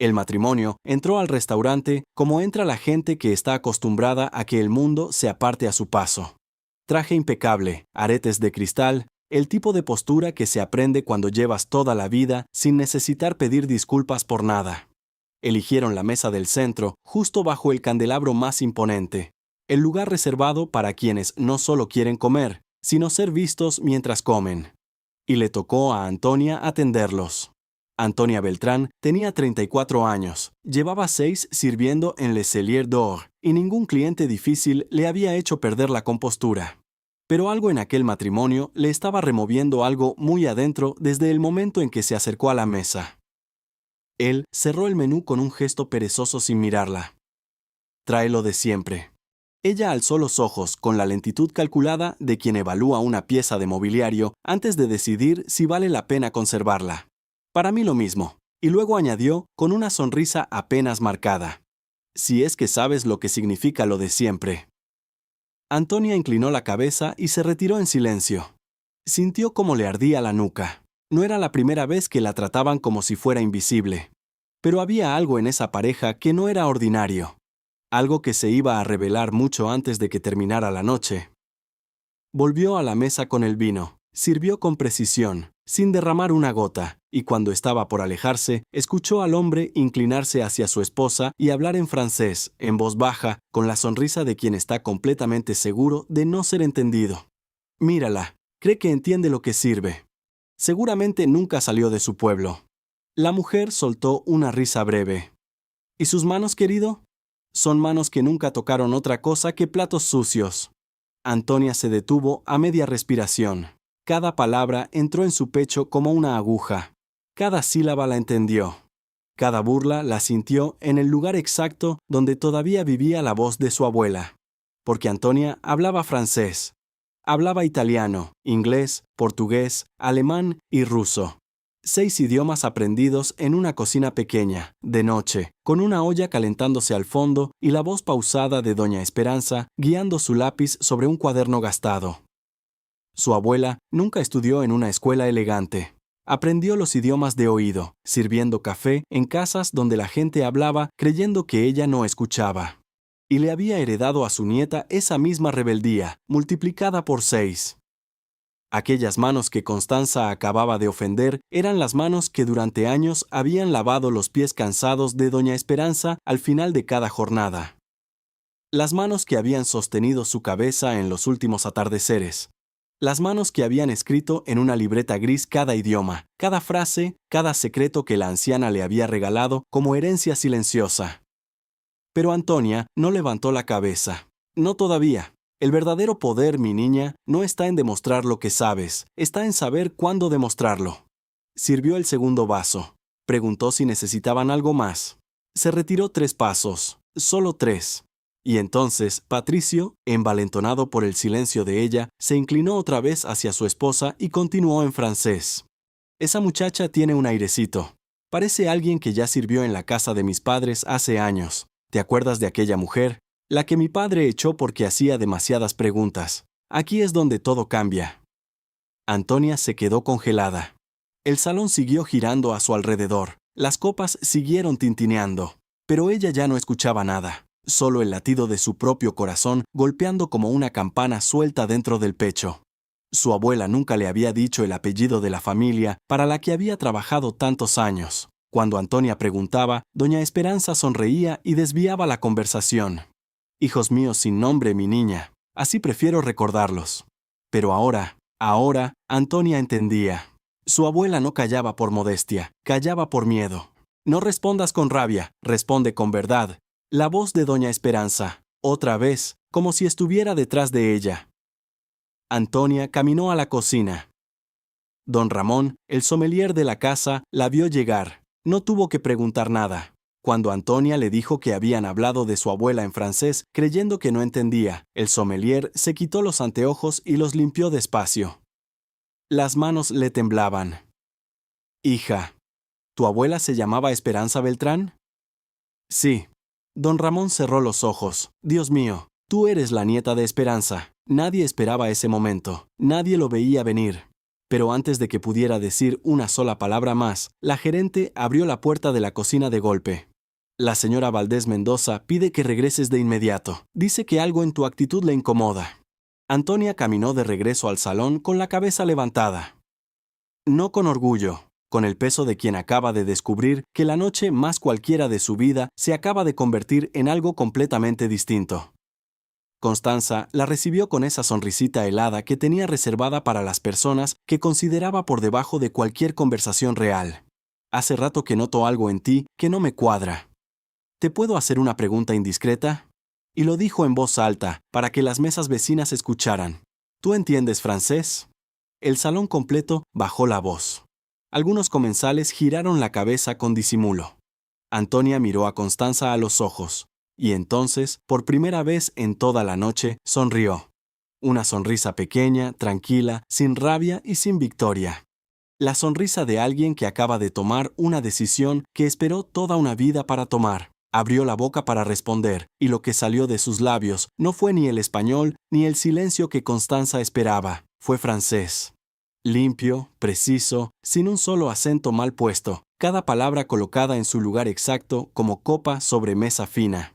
El matrimonio entró al restaurante como entra la gente que está acostumbrada a que el mundo se aparte a su paso. Traje impecable, aretes de cristal, el tipo de postura que se aprende cuando llevas toda la vida sin necesitar pedir disculpas por nada. Eligieron la mesa del centro, justo bajo el candelabro más imponente, el lugar reservado para quienes no solo quieren comer, sino ser vistos mientras comen. Y le tocó a Antonia atenderlos. Antonia Beltrán tenía 34 años, llevaba 6 sirviendo en Le Cellier d'Or, y ningún cliente difícil le había hecho perder la compostura. Pero algo en aquel matrimonio le estaba removiendo algo muy adentro desde el momento en que se acercó a la mesa. Él cerró el menú con un gesto perezoso sin mirarla. Tráelo de siempre. Ella alzó los ojos con la lentitud calculada de quien evalúa una pieza de mobiliario antes de decidir si vale la pena conservarla. Para mí lo mismo. Y luego añadió con una sonrisa apenas marcada. Si es que sabes lo que significa lo de siempre. Antonia inclinó la cabeza y se retiró en silencio. Sintió cómo le ardía la nuca. No era la primera vez que la trataban como si fuera invisible. Pero había algo en esa pareja que no era ordinario. Algo que se iba a revelar mucho antes de que terminara la noche. Volvió a la mesa con el vino. Sirvió con precisión, sin derramar una gota, y cuando estaba por alejarse, escuchó al hombre inclinarse hacia su esposa y hablar en francés, en voz baja, con la sonrisa de quien está completamente seguro de no ser entendido. Mírala, cree que entiende lo que sirve. Seguramente nunca salió de su pueblo. La mujer soltó una risa breve. ¿Y sus manos, querido? Son manos que nunca tocaron otra cosa que platos sucios. Antonia se detuvo a media respiración. Cada palabra entró en su pecho como una aguja. Cada sílaba la entendió. Cada burla la sintió en el lugar exacto donde todavía vivía la voz de su abuela. Porque Antonia hablaba francés. Hablaba italiano, inglés, portugués, alemán y ruso. 6 idiomas aprendidos en una cocina pequeña, de noche, con una olla calentándose al fondo y la voz pausada de doña Esperanza guiando su lápiz sobre un cuaderno gastado. Su abuela nunca estudió en una escuela elegante. Aprendió los idiomas de oído, sirviendo café en casas donde la gente hablaba creyendo que ella no escuchaba. Y le había heredado a su nieta esa misma rebeldía, multiplicada por 6. Aquellas manos que Constanza acababa de ofender eran las manos que durante años habían lavado los pies cansados de doña Esperanza al final de cada jornada. Las manos que habían sostenido su cabeza en los últimos atardeceres. Las manos que habían escrito en una libreta gris cada idioma, cada frase, cada secreto que la anciana le había regalado como herencia silenciosa. Pero Antonia no levantó la cabeza. No todavía. El verdadero poder, mi niña, no está en demostrar lo que sabes, está en saber cuándo demostrarlo. Sirvió el segundo vaso. Preguntó si necesitaban algo más. Se retiró 3 pasos, solo 3. Y entonces, Patricio, envalentonado por el silencio de ella, se inclinó otra vez hacia su esposa y continuó en francés. Esa muchacha tiene un airecito. Parece alguien que ya sirvió en la casa de mis padres hace años. ¿Te acuerdas de aquella mujer? La que mi padre echó porque hacía demasiadas preguntas. Aquí es donde todo cambia. Antonia se quedó congelada. El salón siguió girando a su alrededor. Las copas siguieron tintineando. Pero ella ya no escuchaba nada. Solo el latido de su propio corazón golpeando como una campana suelta dentro del pecho. Su abuela nunca le había dicho el apellido de la familia para la que había trabajado tantos años. Cuando Antonia preguntaba, doña Esperanza sonreía y desviaba la conversación. Hijos míos sin nombre, mi niña. Así prefiero recordarlos. Pero ahora, Antonia entendía. Su abuela no callaba por modestia, callaba por miedo. No respondas con rabia, responde con verdad. La voz de doña Esperanza, otra vez, como si estuviera detrás de ella. Antonia caminó a la cocina. Don Ramón, el sommelier de la casa, la vio llegar. No tuvo que preguntar nada. Cuando Antonia le dijo que habían hablado de su abuela en francés, creyendo que no entendía, el sommelier se quitó los anteojos y los limpió despacio. Las manos le temblaban. Hija, ¿tu abuela se llamaba Esperanza Beltrán? Sí. Don Ramón cerró los ojos. Dios mío, tú eres la nieta de Esperanza. Nadie esperaba ese momento. Nadie lo veía venir. Pero antes de que pudiera decir una sola palabra más, la gerente abrió la puerta de la cocina de golpe. La señora Valdés Mendoza pide que regreses de inmediato. Dice que algo en tu actitud le incomoda. Antonia caminó de regreso al salón con la cabeza levantada. No con orgullo, con el peso de quien acaba de descubrir que la noche más cualquiera de su vida se acaba de convertir en algo completamente distinto. Constanza la recibió con esa sonrisita helada que tenía reservada para las personas que consideraba por debajo de cualquier conversación real. Hace rato que noto algo en ti que no me cuadra. ¿Te puedo hacer una pregunta indiscreta? Y lo dijo en voz alta, para que las mesas vecinas escucharan. ¿Tú entiendes francés? El salón completo bajó la voz. Algunos comensales giraron la cabeza con disimulo. Antonia miró a Constanza a los ojos, y entonces, por primera vez en toda la noche, sonrió. Una sonrisa pequeña, tranquila, sin rabia y sin victoria. La sonrisa de alguien que acaba de tomar una decisión que esperó toda una vida para tomar. Abrió la boca para responder, y lo que salió de sus labios no fue ni el español ni el silencio que Constanza esperaba, fue francés. Limpio, preciso, sin un solo acento mal puesto, cada palabra colocada en su lugar exacto como copa sobre mesa fina.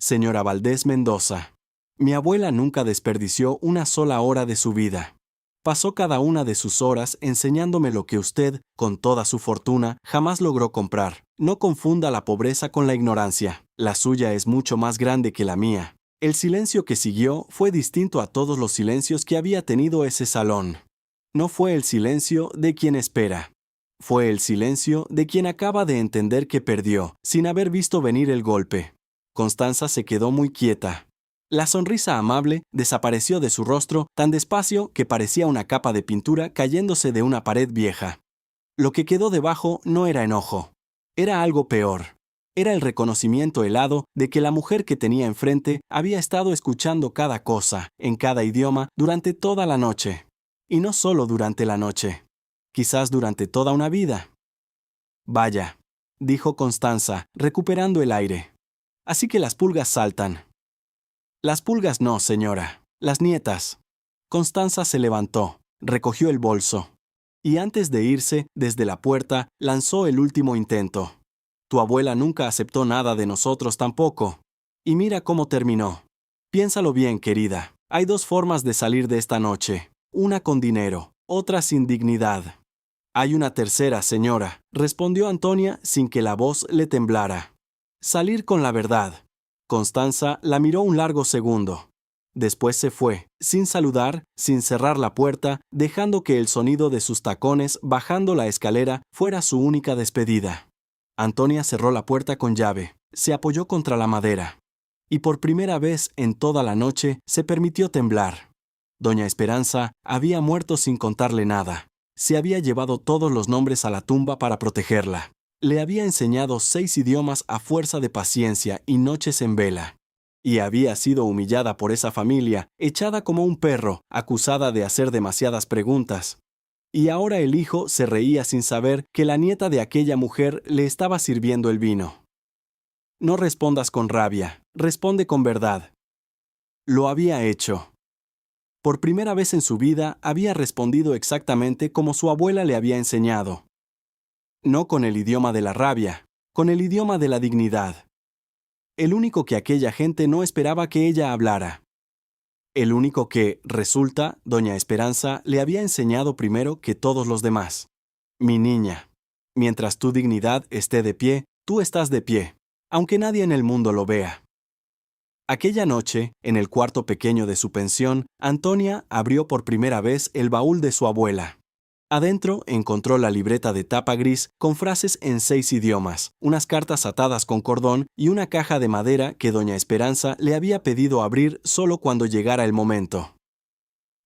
Señora Valdés Mendoza, mi abuela nunca desperdició una sola hora de su vida. Pasó cada una de sus horas enseñándome lo que usted, con toda su fortuna, jamás logró comprar. No confunda la pobreza con la ignorancia. La suya es mucho más grande que la mía. El silencio que siguió fue distinto a todos los silencios que había tenido ese salón. No fue el silencio de quien espera. Fue el silencio de quien acaba de entender que perdió, sin haber visto venir el golpe. Constanza se quedó muy quieta. La sonrisa amable desapareció de su rostro tan despacio que parecía una capa de pintura cayéndose de una pared vieja. Lo que quedó debajo no era enojo. Era algo peor. Era el reconocimiento helado de que la mujer que tenía enfrente había estado escuchando cada cosa, en cada idioma, durante toda la noche. Y no solo durante la noche. Quizás durante toda una vida. Vaya, dijo Constanza, recuperando el aire. Así que las pulgas saltan. Las pulgas no, señora. Las nietas. Constanza se levantó, recogió el bolso. Y antes de irse, desde la puerta, lanzó el último intento. Tu abuela nunca aceptó nada de nosotros tampoco. Y mira cómo terminó. Piénsalo bien, querida. Hay dos formas de salir de esta noche. Una con dinero, otra sin dignidad. Hay una tercera, señora, respondió Antonia sin que la voz le temblara. Salir con la verdad. Constanza la miró un largo segundo. Después se fue, sin saludar, sin cerrar la puerta, dejando que el sonido de sus tacones bajando la escalera fuera su única despedida. Antonia cerró la puerta con llave, se apoyó contra la madera. Y por primera vez en toda la noche se permitió temblar. Doña Esperanza había muerto sin contarle nada. Se había llevado todos los nombres a la tumba para protegerla. Le había enseñado 6 idiomas a fuerza de paciencia y noches en vela. Y había sido humillada por esa familia, echada como un perro, acusada de hacer demasiadas preguntas. Y ahora el hijo se reía sin saber que la nieta de aquella mujer le estaba sirviendo el vino. No respondas con rabia, responde con verdad. Lo había hecho. Por primera vez en su vida había respondido exactamente como su abuela le había enseñado. No con el idioma de la rabia, con el idioma de la dignidad. El único que aquella gente no esperaba que ella hablara. El único que, resulta, doña Esperanza le había enseñado primero que todos los demás. Mi niña, mientras tu dignidad esté de pie, tú estás de pie, aunque nadie en el mundo lo vea. Aquella noche, en el cuarto pequeño de su pensión, Antonia abrió por primera vez el baúl de su abuela. Adentro encontró la libreta de tapa gris con frases en 6 idiomas, unas cartas atadas con cordón y una caja de madera que doña Esperanza le había pedido abrir solo cuando llegara el momento.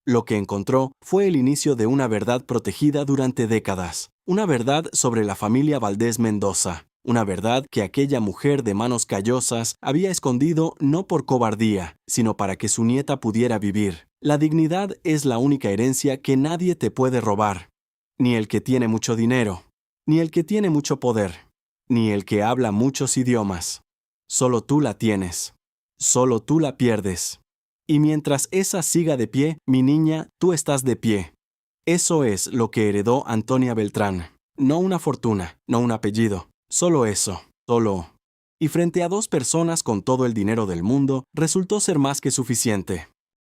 Lo que encontró fue el inicio de una verdad protegida durante décadas, una verdad sobre la familia Valdés Mendoza, una verdad que aquella mujer de manos callosas había escondido no por cobardía, sino para que su nieta pudiera vivir. La dignidad es la única herencia que nadie te puede robar. Ni el que tiene mucho dinero, ni el que tiene mucho poder, ni el que habla muchos idiomas. Solo tú la tienes. Solo tú la pierdes. Y mientras esa siga de pie, mi niña, tú estás de pie. Eso es lo que heredó Antonia Beltrán. No una fortuna, no un apellido. Solo eso. Solo. Y frente a 2 personas con todo el dinero del mundo, resultó ser más que suficiente.